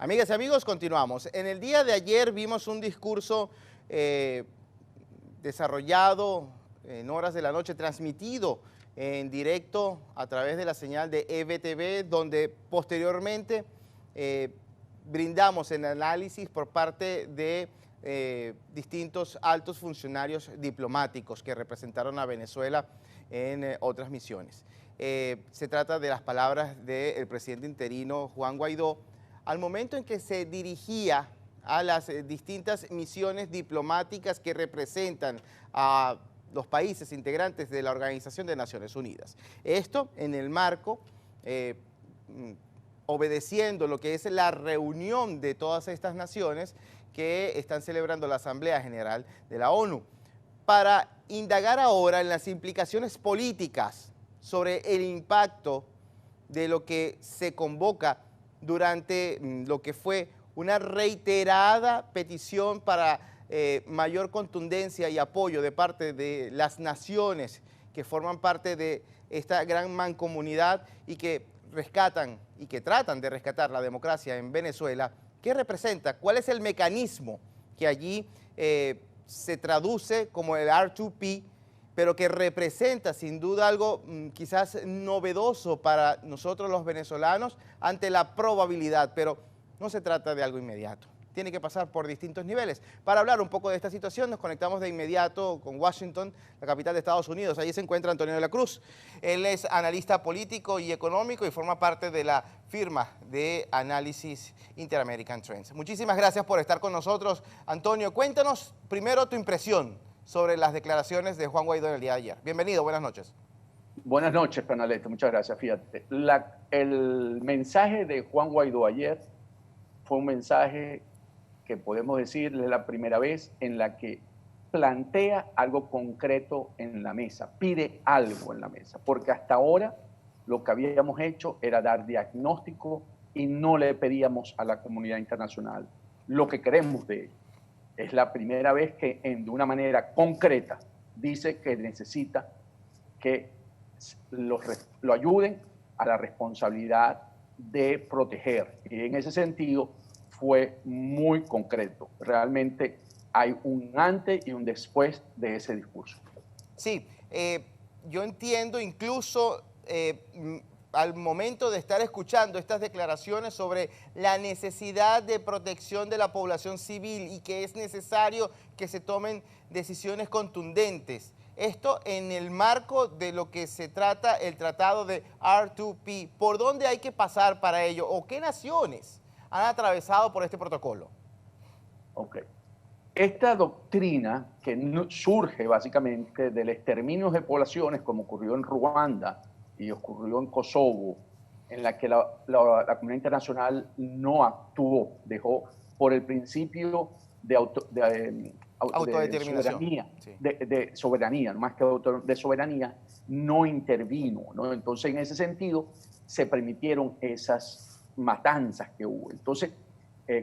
Amigas y amigos, continuamos. En el día de ayer vimos un discurso desarrollado en horas de la noche, transmitido en directo a través de la señal de EBTV, donde posteriormente brindamos el análisis por parte de distintos altos funcionarios diplomáticos que representaron a Venezuela en otras misiones. Se trata de las palabras del presidente interino Juan Guaidó al momento en que se dirigía a las distintas misiones diplomáticas que representan a los países integrantes de la Organización de Naciones Unidas. Esto en el marco, obedeciendo lo que es la reunión de todas estas naciones que están celebrando la Asamblea General de la ONU, para indagar ahora en las implicaciones políticas sobre el impacto de lo que se convoca durante lo que fue una reiterada petición para mayor contundencia y apoyo de parte de las naciones que forman parte de esta gran mancomunidad y que rescatan y que tratan de rescatar la democracia en Venezuela. ¿Qué representa? ¿Cuál es el mecanismo que allí se traduce como el R2P, pero que representa sin duda algo quizás novedoso para nosotros los venezolanos ante la probabilidad, pero no se trata de algo inmediato? Tiene que pasar por distintos niveles. Para hablar un poco de esta situación, nos conectamos de inmediato con Washington, la capital de Estados Unidos. Allí se encuentra Antonio de la Cruz. Él es analista político y económico y forma parte de la firma de análisis Inter-American Trends. Muchísimas gracias por estar con nosotros. Antonio, cuéntanos primero tu impresión sobre las declaraciones de Juan Guaidó en el día de ayer. Bienvenido, buenas noches. Buenas noches, Canaleto, muchas gracias. Fíjate, el mensaje de Juan Guaidó ayer fue un mensaje que podemos decir es la primera vez en la que plantea algo concreto en la mesa, pide algo en la mesa, porque hasta ahora lo que habíamos hecho era dar diagnóstico y no le pedíamos a la comunidad internacional lo que queremos de ellos. Es la primera vez que de una manera concreta dice que necesita que lo ayuden a la responsabilidad de proteger. Y en ese sentido fue muy concreto. Realmente hay un antes y un después de ese discurso. Sí, yo entiendo incluso al momento de estar escuchando estas declaraciones sobre la necesidad de protección de la población civil y que es necesario que se tomen decisiones contundentes. Esto en el marco de lo que se trata el tratado de R2P. ¿Por dónde hay que pasar para ello? ¿O qué naciones han atravesado por este protocolo? Ok. Esta doctrina que surge básicamente del exterminio de poblaciones, como ocurrió en Ruanda y ocurrió en Kosovo, en la que la comunidad internacional no actuó, dejó por el principio de Autodeterminación. soberanía, Sí. de soberanía, más que de soberanía, no intervino, ¿no? Entonces, en ese sentido, se permitieron esas matanzas que hubo. Entonces,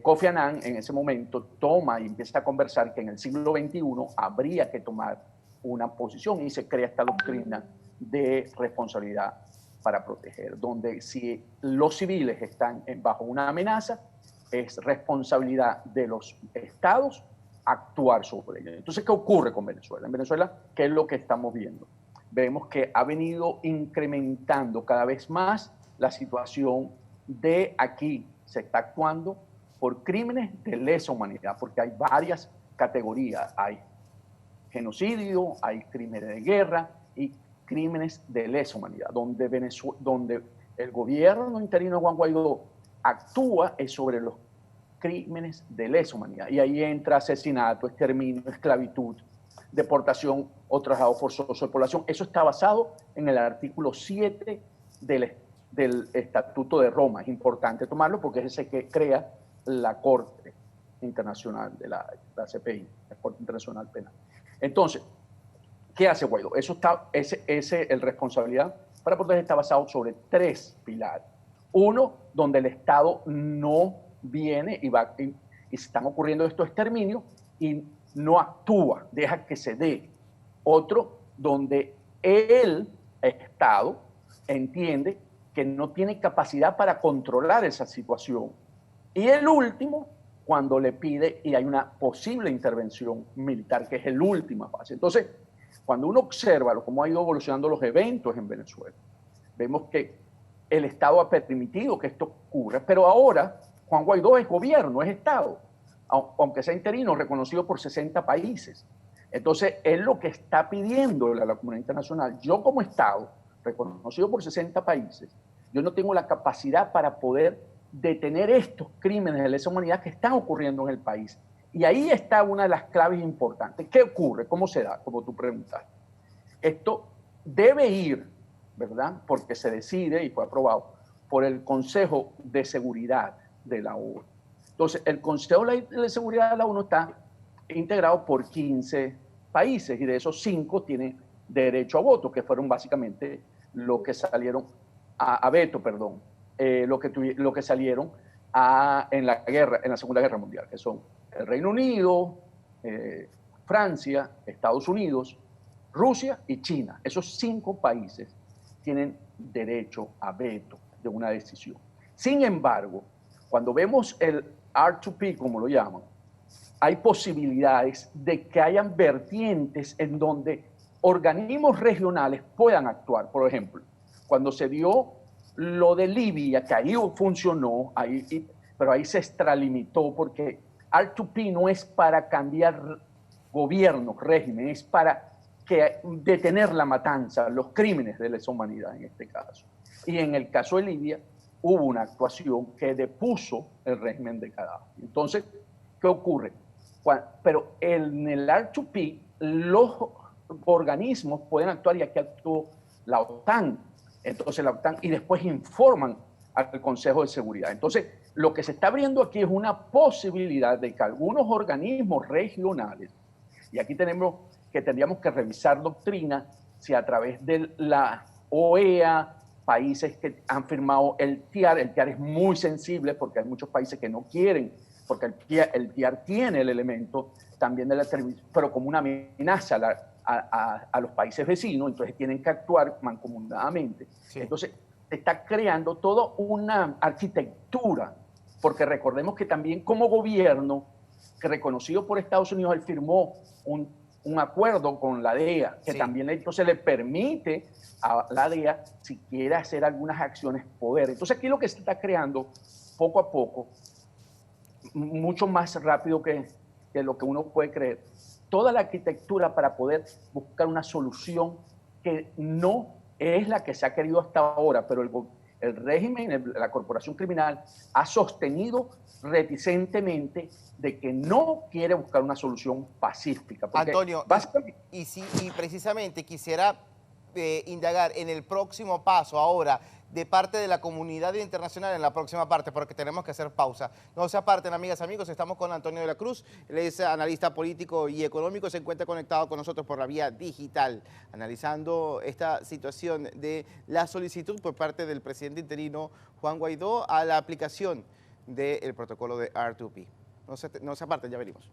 Kofi Annan en ese momento toma y empieza a conversar que en el siglo XXI habría que tomar una posición y se crea esta doctrina de responsabilidad para proteger, donde si los civiles están bajo una amenaza, es responsabilidad de los estados actuar sobre ellos. Entonces, ¿qué ocurre con Venezuela? En Venezuela, ¿qué es lo que estamos viendo? Vemos que ha venido incrementando cada vez más la situación de aquí. Se está actuando por crímenes de lesa humanidad, porque hay varias categorías. Hay genocidio, hay crímenes de guerra y crímenes de lesa humanidad. Donde el gobierno interino de Juan Guaidó actúa es sobre los crímenes de lesa humanidad. Y ahí entra asesinato, exterminio, esclavitud, deportación o traslado forzoso de población. Eso está basado en el artículo 7 del Estatuto de Roma. Es importante tomarlo porque es ese que crea la Corte Internacional de la CPI, la Corte Internacional Penal. Entonces, ¿qué hace Guaidó? El responsabilidad para proteger está basado sobre 3 pilares. Uno, donde el Estado no viene y están ocurriendo estos exterminios y no actúa, deja que se dé. Otro, donde el Estado entiende que no tiene capacidad para controlar esa situación Y el último, cuando le pide y hay una posible intervención militar, que es la última fase. Entonces, cuando uno observa cómo han ido evolucionando los eventos en Venezuela, vemos que el Estado ha permitido que esto ocurra, pero ahora Juan Guaidó es gobierno, es Estado, aunque sea interino, reconocido por 60 países. Entonces, es lo que está pidiendo a la comunidad internacional. Yo como Estado, reconocido por 60 países, yo no tengo la capacidad para poder detener estos crímenes de lesa humanidad que están ocurriendo en el país. Y ahí está una de las claves importantes. ¿Qué ocurre? ¿Cómo se da? Como tú preguntaste. Esto debe ir, ¿verdad? Porque se decide y fue aprobado por el Consejo de Seguridad de la ONU. Entonces, el Consejo de Seguridad de la ONU está integrado por 15 países y de esos 5 tienen derecho a voto, que fueron básicamente los que salieron a veto, perdón, lo que salieron en la guerra, en la Segunda Guerra Mundial, que son el Reino Unido, Francia, Estados Unidos, Rusia y China. Esos 5 países tienen derecho a veto de una decisión. Sin embargo, cuando vemos el R2P, como lo llaman, hay posibilidades de que hayan vertientes en donde organismos regionales puedan actuar. Por ejemplo, cuando se dio lo de Libia, que ahí funcionó, pero ahí se extralimitó porque R2P no es para cambiar gobierno, régimen, es para detener la matanza, los crímenes de lesa humanidad en este caso. Y en el caso de Libia hubo una actuación que depuso el régimen de Gaddafi. Entonces, ¿qué ocurre? Pero en el R2P los organismos pueden actuar y aquí actuó la OTAN. Entonces la OTAN y después informan al Consejo de Seguridad. Entonces, lo que se está abriendo aquí es una posibilidad de que algunos organismos regionales, y aquí tendríamos que revisar doctrina, si a través de la OEA, países que han firmado el TIAR es muy sensible porque hay muchos países que no quieren, porque el TIAR tiene el elemento también de la televisión, pero como una amenaza a los países vecinos, entonces tienen que actuar mancomunadamente. Sí. Entonces, se está creando toda una arquitectura, porque recordemos que también como gobierno, que reconocido por Estados Unidos, él firmó un acuerdo con la DEA, que sí, también entonces le permite a la DEA, si quiere hacer algunas acciones, poder. Entonces aquí lo que se está creando, poco a poco, mucho más rápido que lo que uno puede creer, toda la arquitectura para poder buscar una solución que no es la que se ha querido hasta ahora, pero el régimen, la corporación criminal, ha sostenido reticentemente de que no quiere buscar una solución pacífica. Antonio, y precisamente quisiera indagar en el próximo paso ahora de parte de la comunidad internacional en la próxima parte, porque tenemos que hacer pausa. No se aparten, amigas, amigos, estamos con Antonio de la Cruz, él es analista político y económico, se encuentra conectado con nosotros por la vía digital, analizando esta situación de la solicitud por parte del presidente interino Juan Guaidó a la aplicación del protocolo de R2P. No se aparten, ya venimos.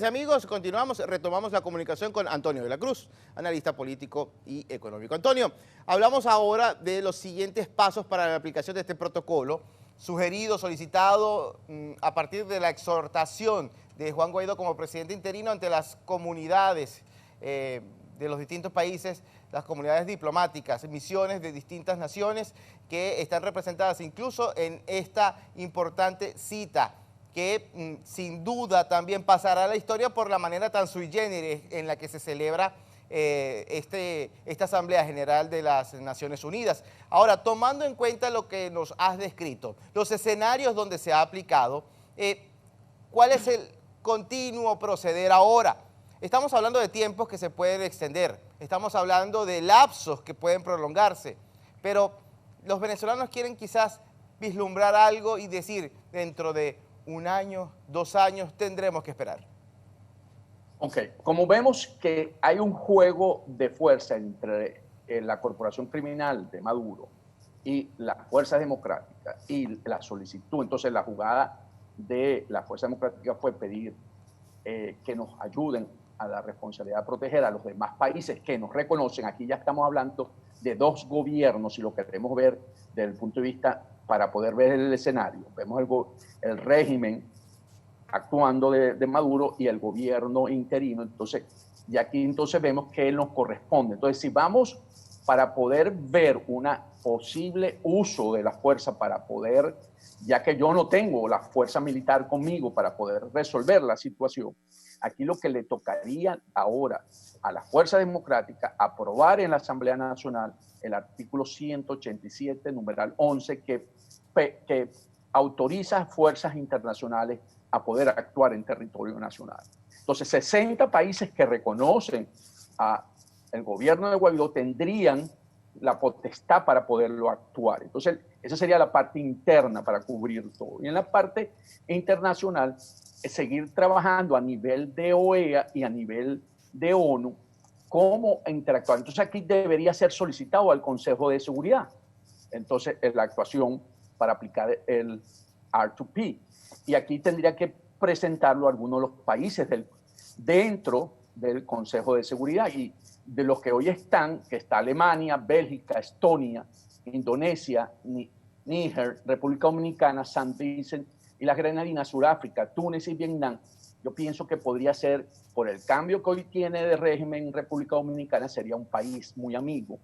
Amigos, continuamos, retomamos la comunicación con Antonio de la Cruz, analista político y económico. Antonio, hablamos ahora de los siguientes pasos para la aplicación de este protocolo, sugerido, solicitado a partir de la exhortación de Juan Guaidó como presidente interino ante las comunidades de los distintos países, las comunidades diplomáticas, misiones de distintas naciones que están representadas incluso en esta importante cita, que sin duda también pasará a la historia por la manera tan sui generis en la que se celebra esta Asamblea General de las Naciones Unidas. Ahora, tomando en cuenta lo que nos has descrito, los escenarios donde se ha aplicado, ¿cuál es el continuo proceder ahora? Estamos hablando de tiempos que se pueden extender, estamos hablando de lapsos que pueden prolongarse, pero los venezolanos quieren quizás vislumbrar algo y decir, dentro de 1 año, 2 años, tendremos que esperar. Ok, como vemos que hay un juego de fuerza entre la corporación criminal de Maduro y la fuerza democrática y la solicitud, entonces la jugada de la fuerza democrática fue pedir que nos ayuden a la responsabilidad de proteger a los demás países que nos reconocen. Aquí ya estamos hablando de 2 gobiernos, si lo queremos ver desde el punto de vista para poder ver el escenario. Vemos el régimen actuando de Maduro y el gobierno interino. Entonces, y aquí entonces vemos que nos corresponde. Entonces, si vamos para poder ver un posible uso de la fuerza para poder, ya que yo no tengo la fuerza militar conmigo para poder resolver la situación, aquí lo que le tocaría ahora a la Fuerza Democrática aprobar en la Asamblea Nacional el artículo 187, numeral 11, que autoriza a fuerzas internacionales a poder actuar en territorio nacional. Entonces, 60 países que reconocen al gobierno de Guaidó tendrían la potestad para poderlo actuar. Entonces, esa sería la parte interna para cubrir todo. Y en la parte internacional, es seguir trabajando a nivel de OEA y a nivel de ONU, cómo interactuar. Entonces, aquí debería ser solicitado al Consejo de Seguridad. Entonces, la actuación para aplicar el R2P. Y aquí tendría que presentarlo a algunos de los países dentro del Consejo de Seguridad. Y de los que hoy están, que está Alemania, Bélgica, Estonia, Indonesia, Níger, República Dominicana, San Vicente y las Granadinas, Sudáfrica, Túnez y Vietnam, yo pienso que podría ser, por el cambio que hoy tiene de régimen República Dominicana, sería un país muy amigo,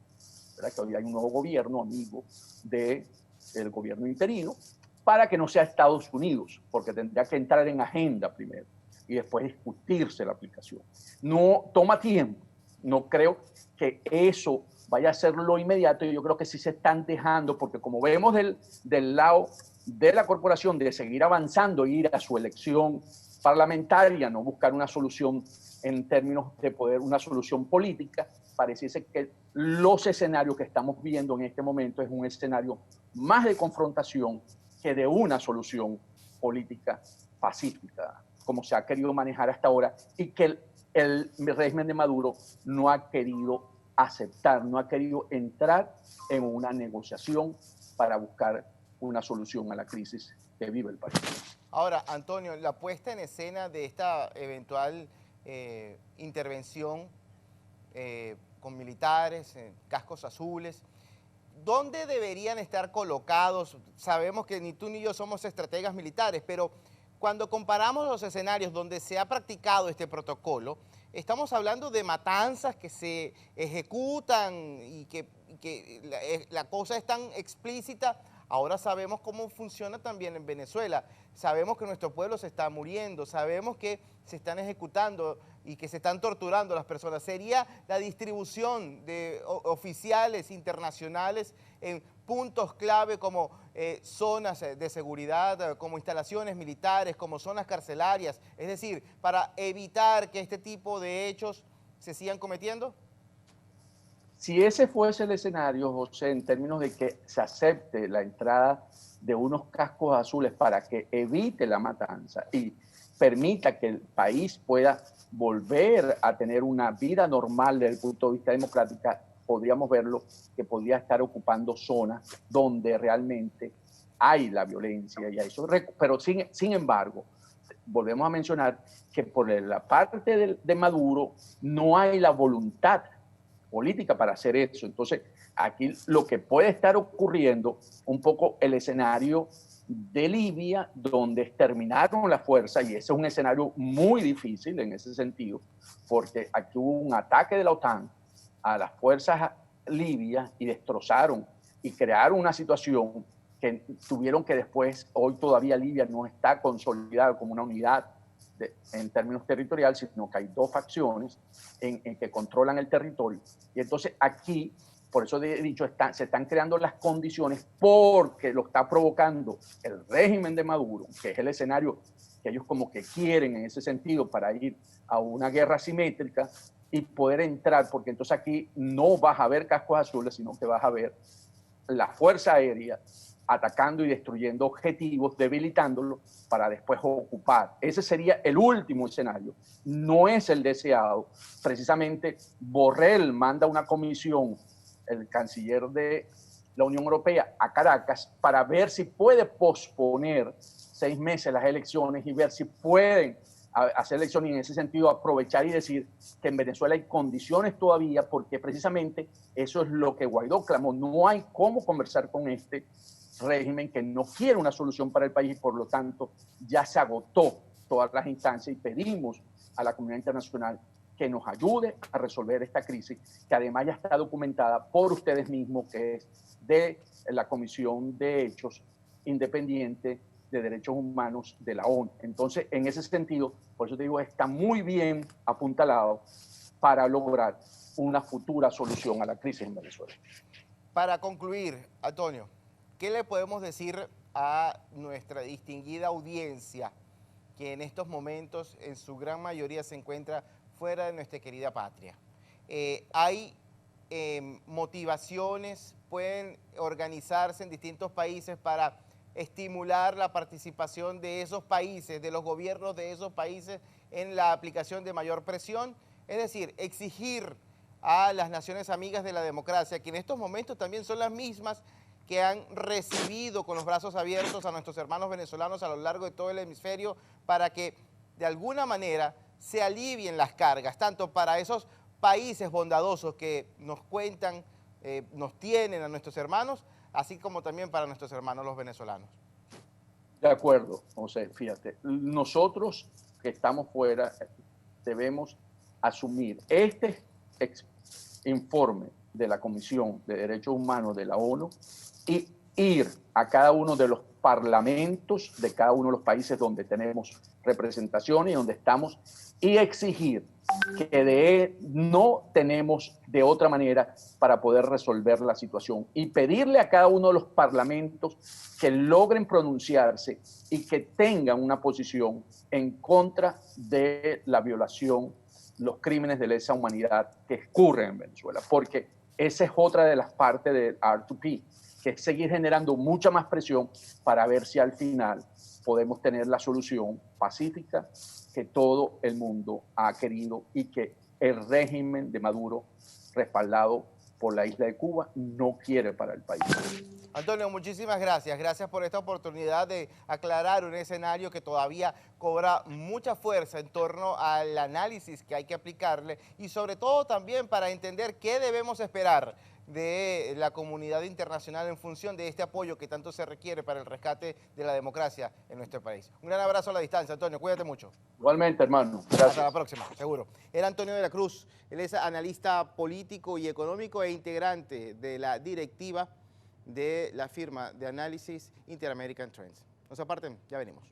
¿verdad? Que hoy hay un nuevo gobierno amigo del gobierno interino, para que no sea Estados Unidos, porque tendría que entrar en agenda primero y después discutirse la aplicación. No toma tiempo, no creo que eso vaya a ser lo inmediato, y yo creo que sí se están dejando, porque como vemos del lado de la corporación de seguir avanzando, ir a su elección parlamentaria, no buscar una solución en términos de poder, una solución política, pareciese que los escenarios que estamos viendo en este momento es un escenario más de confrontación que de una solución política pacífica, como se ha querido manejar hasta ahora, y que el régimen de Maduro no ha querido aceptar, no ha querido entrar en una negociación para buscar una solución a la crisis que vive el país. Ahora, Antonio, la puesta en escena de esta eventual intervención con militares, cascos azules, ¿dónde deberían estar colocados? Sabemos que ni tú ni yo somos estrategas militares, pero cuando comparamos los escenarios donde se ha practicado este protocolo, estamos hablando de matanzas que se ejecutan y que la cosa es tan explícita. Ahora sabemos cómo funciona también en Venezuela. Sabemos que nuestro pueblo se está muriendo, sabemos que se están ejecutando y que se están torturando a las personas. Sería la distribución de oficiales internacionales en puntos clave como zonas de seguridad, como instalaciones militares, como zonas carcelarias. Es decir, para evitar que este tipo de hechos se sigan cometiendo. Si ese fuese el escenario, José, en términos de que se acepte la entrada de unos cascos azules para que evite la matanza y permita que el país pueda volver a tener una vida normal desde el punto de vista democrático, podríamos verlo que podría estar ocupando zonas donde realmente hay la violencia y eso. Pero sin embargo, volvemos a mencionar que por la parte de Maduro no hay la voluntad política para hacer eso. Entonces, aquí lo que puede estar ocurriendo, un poco el escenario de Libia, donde exterminaron la fuerza, y ese es un escenario muy difícil en ese sentido, porque aquí hubo un ataque de la OTAN a las fuerzas libias y destrozaron y crearon una situación que tuvieron que después, hoy todavía Libia no está consolidada como una unidad en términos territoriales, sino que hay dos facciones en que controlan el territorio. Y entonces aquí, por eso he dicho, se están creando las condiciones porque lo está provocando el régimen de Maduro, que es el escenario que ellos como que quieren en ese sentido para ir a una guerra asimétrica y poder entrar, porque entonces aquí no vas a ver cascos azules, sino que vas a ver la Fuerza Aérea atacando y destruyendo objetivos, debilitándolos para después ocupar. Ese sería el último escenario. No es el deseado. Precisamente Borrell manda una comisión, el canciller de la Unión Europea, a Caracas para ver si puede posponer 6 meses las elecciones y ver si pueden hacer elecciones y en ese sentido aprovechar y decir que en Venezuela hay condiciones todavía, porque precisamente eso es lo que Guaidó clamó. No hay cómo conversar con este régimen que no quiere una solución para el país y por lo tanto ya se agotó todas las instancias y pedimos a la comunidad internacional que nos ayude a resolver esta crisis, que además ya está documentada por ustedes mismos, que es de la Comisión de Hechos Independiente de Derechos Humanos de la ONU. Entonces, en ese sentido, por eso te digo, está muy bien apuntalado para lograr una futura solución a la crisis en Venezuela. Para concluir, Antonio, ¿qué le podemos decir a nuestra distinguida audiencia que en estos momentos en su gran mayoría se encuentra fuera de nuestra querida patria? Hay motivaciones, pueden organizarse en distintos países para estimular la participación de esos países, de los gobiernos de esos países en la aplicación de mayor presión, es decir, exigir a las naciones amigas de la democracia, que en estos momentos también son las mismas que han recibido con los brazos abiertos a nuestros hermanos venezolanos a lo largo de todo el hemisferio para que de alguna manera se alivien las cargas, tanto para esos países bondadosos que nos cuentan, nos tienen a nuestros hermanos, así como también para nuestros hermanos los venezolanos. De acuerdo, José, fíjate, nosotros que estamos fuera debemos asumir este informe de la Comisión de Derechos Humanos de la ONU y ir a cada uno de los parlamentos de cada uno de los países donde tenemos representación y donde estamos y exigir que no tenemos de otra manera para poder resolver la situación y pedirle a cada uno de los parlamentos que logren pronunciarse y que tengan una posición en contra de la violación, los crímenes de lesa humanidad que ocurren en Venezuela, porque esa es otra de las partes del R2P, que es seguir generando mucha más presión para ver si al final podemos tener la solución pacífica que todo el mundo ha querido y que el régimen de Maduro, respaldado por la isla de Cuba, no quiere para el país. Antonio, muchísimas gracias. Gracias por esta oportunidad de aclarar un escenario que todavía cobra mucha fuerza en torno al análisis que hay que aplicarle y sobre todo también para entender qué debemos esperar de la comunidad internacional en función de este apoyo que tanto se requiere para el rescate de la democracia en nuestro país. Un gran abrazo a la distancia, Antonio. Cuídate mucho. Igualmente, hermano. Gracias. Hasta la próxima, seguro. Era Antonio de la Cruz. Él es analista político y económico e integrante de la directiva de la firma de análisis Inter-American Trends. No se aparten, ya venimos.